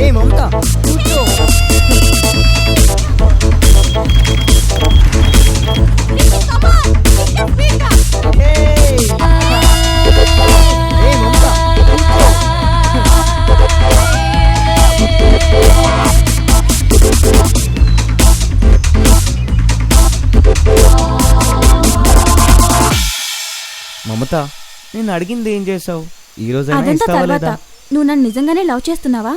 ఏ మమత కూర్చో. మమత, నేను అడిగింది ఏం చేసావు? ఈ రోజు నువ్వు నన్ను నిజంగానే లవ్ చేస్తున్నావా?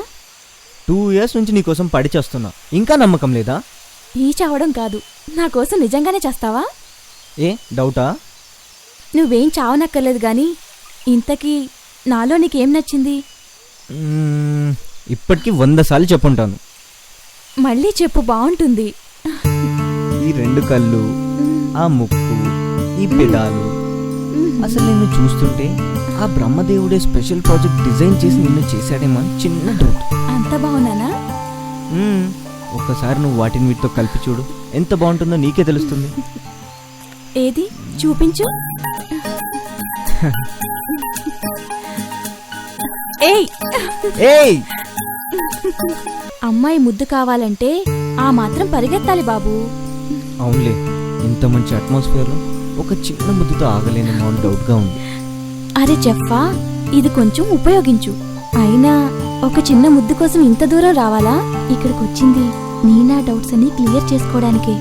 2 years నుంచి నీకోసం పడి చేస్తున్నా, ఇంకా నమ్మకం లేదా? ఈ చావడం కాదు, నా కోసం నిజంగానే చేస్తావా? ఏ డౌటా? నువ్వేం చావనక్కర్లేదు గాని ఇంతకీ నాలో నీకేం నచ్చింది? ఇప్పటికీ 100 సార్లు చెప్పుంటాను. మళ్ళీ చెప్పు, బాగుంటుంది. ఈ 2 కళ్ళు, ఆ ముక్కు, ఈ పెదాలు. అసలు నిన్ను చూస్తుంటే ఆ బ్రహ్మదేవుడే స్పెషల్ ప్రాజెక్ట్ డిజైన్ చేసి నిన్ను చేశాడేమో అని చిన్న డౌట్. అంత బాగున్నానా? ఒక్కసారి నువ్వు వాటిని వీటితో కలిపి చూడు, ఎంత బాగుంటుందో నీకే తెలుస్తుంది. ఏది చూపించు. ఏయ్ ఏయ్, అమ్మాయి ముద్దు కావాలంటే ఆ మాత్రం పరిగెత్తాలి బాబు. అవునులే, ఇంత మంచి అట్మాస్ఫియర్లో ఒక చిన్న ముద్దుతో ఆగలేనేమో అని డౌట్గా ఉంది. అరే జఫ్ఫా, ఇది కొంచెం ఉపయోగించు. అయినా ఒక చిన్న ముద్దు కోసం ఇంత దూరం రావాలా? ఇక్కడికి వచ్చింది నీ నా డౌట్స్ అని క్లియర్ చేసుకోవడానికే.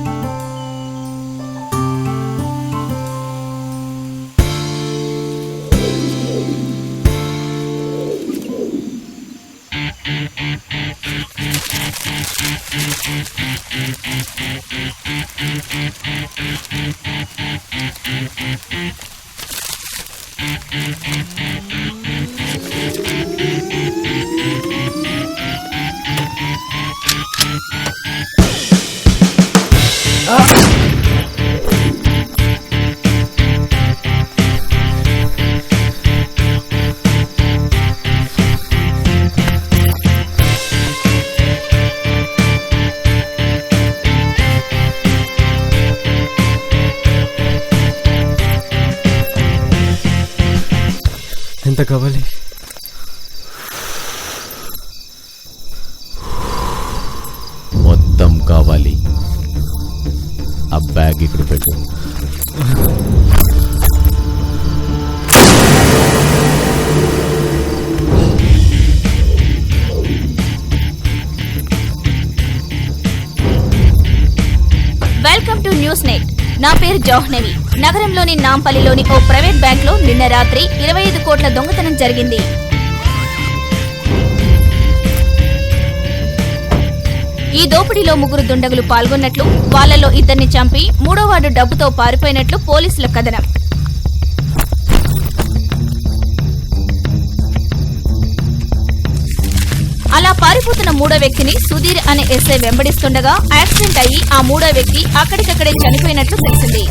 ఎంత కావాలి? మొత్తం కావాలి. ఆ బ్యాగ్ ఇక్కడ పెట్టు. Welcome to news net. నా పేరు జోహ్నవి. నగరంలోని నాంపల్లిలోని ఓ ప్రైవేట్ బ్యాంక్లో నిన్న రాత్రి 25 కోట్ల దొంగతనం జరిగింది. ఈ దోపిడీలో 3 దుండగులు పాల్గొన్నట్లు, వాళ్లలో 2ని చంపి 3వ డబ్బుతో పారిపోయినట్లు పోలీసుల కథనం. అలా పారిపోతున్న 3వ వ్యక్తిని సుధీర్ అనే ఎస్ఐ వెంబడిస్తుండగా యాక్సిడెంట్ అయ్యి ఆ 3వ వ్యక్తి అక్కడికక్కడే చనిపోయినట్లు తెలిసింది.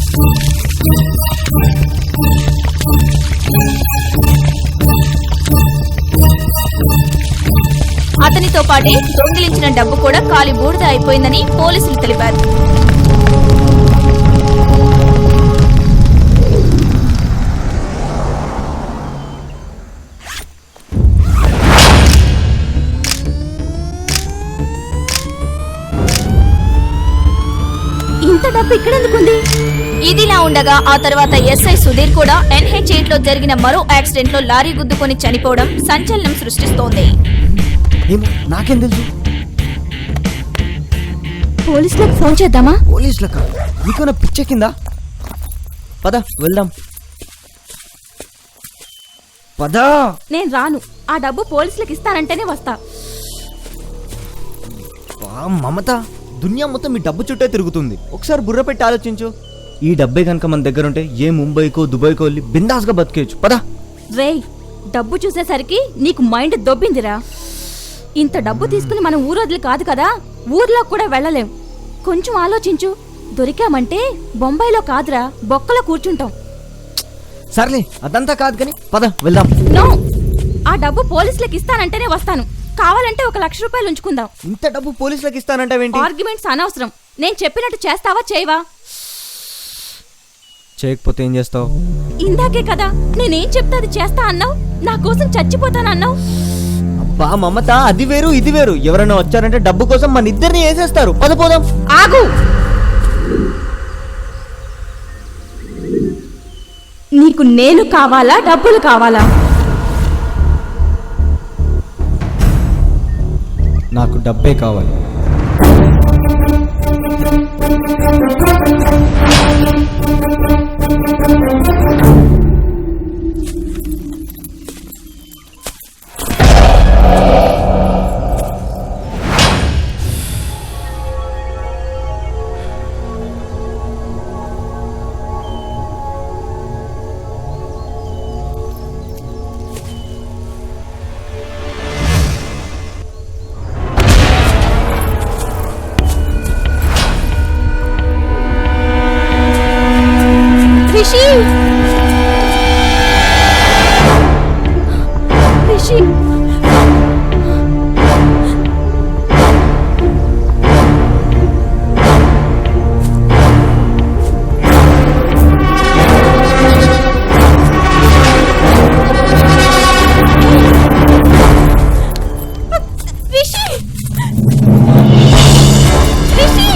అతనితో పాటే దొంగిలించిన డబ్బు కూడా కాలి బూడిద అయిపోయిందని పోలీసులు తెలిపారు. ఇంత డబ్బు ఇక్కడెందుకుంది? ఇదిలా ఉండగా ఆ తర్వాత ఎస్ఐ సుధీర్ కూడా NH8 లో జరిగిన మరో యాక్సిడెంట్ లో లారీ గుద్దుకొని చనిపోవడం సంచలనం సృష్టిస్తోంది. నాకేం తెలుసు? పోలీసులకు ఫోన్ చేద్దామా? పోలీసులకా? నీకన్నా పిచ్చెక్కిందా? పద వెళ్దాం. పదా. నేను రాను. ఆ డబ్బు పోలీసులకు ఇస్తానంటేనే వస్తా. మమత, దునియా మొత్తం ఈ డబ్బు చుట్టే తిరుగుతుంది. ఒకసారి బుర్ర పెట్టి ఆలోచించు. ఈ డబ్బే కనుక మన దగ్గర ఉంటే ఏ ముంబైకో దుబాయ్కో వెళ్ళి బిందాస్గా బతికేయచ్చు. పదా. రేయ్, డబ్బు చూసేసరికి నీకు మైండ్ దొబ్బిందిరా. ఇంత డబ్బు తీసుకుని మనం ఊరొదిలి కాదు కదా, ఊర్లో కూడా వెళ్ళలేం. కొంచెం ఆలోచించు. దొరికామంటే బొంబాయిలో కాదురా, బొక్కలో కూర్చుంటాం. సర్లే, అదంతా కాదు కానీ పద వెళ్దాం. నో, ఆ డబ్బు పోలీసులకు ఇస్తానంటేనే వస్తాను. కావాలంటే 1 లక్ష రూపాయలు ఉంచుకుందాం. ఇంత డబ్బు పోలీసులకు ఇస్తానంటావేంటి? ఆర్గ్యుమెంట్స్ అనవసరం. నేను చెప్పినట్టు చేస్తావా చేయవా? చేయకపోతే ఏం చేస్తావు? ఇందాకే కదా నేనేం చెప్తా అది చేస్తా అన్నావు, నా కోసం చచ్చిపోతానన్నావు. అబ్బా మమత, అది వేరు ఇది వేరు. ఎవరైనా వచ్చారంటే డబ్బు కోసం మన ఇద్దరిని వేసేస్తారు. పద పోదాం. ఆగు. నీకు నేను కావాలా, డబ్బులు కావాలా? నాకు డబ్బే కావాలి. రిషి, రిషి, రిషి, రిషి.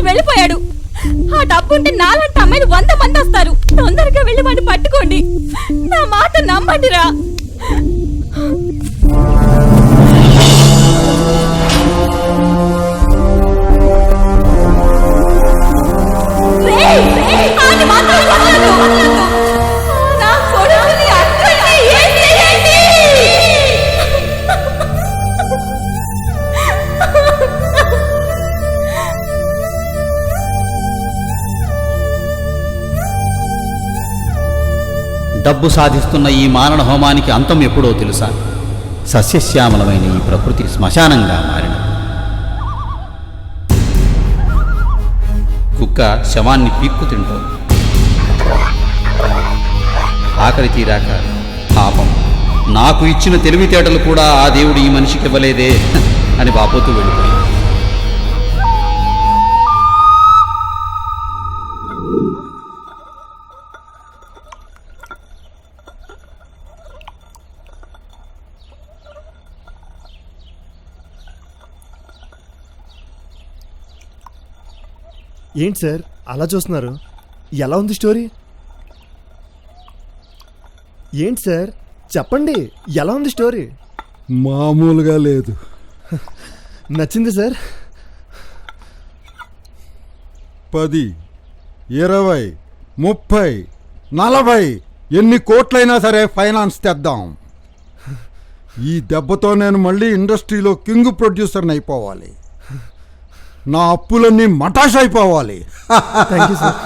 వెళ్ళిపోయాడు. ఆ డబ్బు ఉంటే నాలంటి అమ్మాయిలు 100 మంది వస్తారు. తొందరగా వెళ్ళి వాడిని పట్టుకోండి. నా మాట నమ్మండిరా. డబ్బు సాధిస్తున్న ఈ మారణ హోమానికి అంతం ఎప్పుడో తెలుసా? సస్యశ్యామలమైన ఈ ప్రకృతి శ్మశానంగా మారిన కుక్క శవాన్ని పీక్కు తింటోంది. ఆకలి తీరాక పాపం నాకు ఇచ్చిన తెలివితేటలు కూడా ఆ దేవుడు ఈ మనిషికి ఇవ్వలేదే అని బాపోతూ వెళ్ళిపోయింది. ఏంటి సార్ అలా చూస్తున్నారు? ఎలా ఉంది స్టోరీ? ఏంటి సార్ చెప్పండి, ఎలా ఉంది స్టోరీ? మామూలుగా లేదు. నచ్చింది సార్? 10, 20, 30, 40 ఎన్ని కోట్లైనా సరే ఫైనాన్స్ తెద్దాం. ఈ దెబ్బతో నేను మళ్ళీ ఇండస్ట్రీలో కింగ్ ప్రొడ్యూసర్ని అయిపోవాలి. నా అప్పులన్నీ మటాష్ అయిపోవాలి. Thank you sir.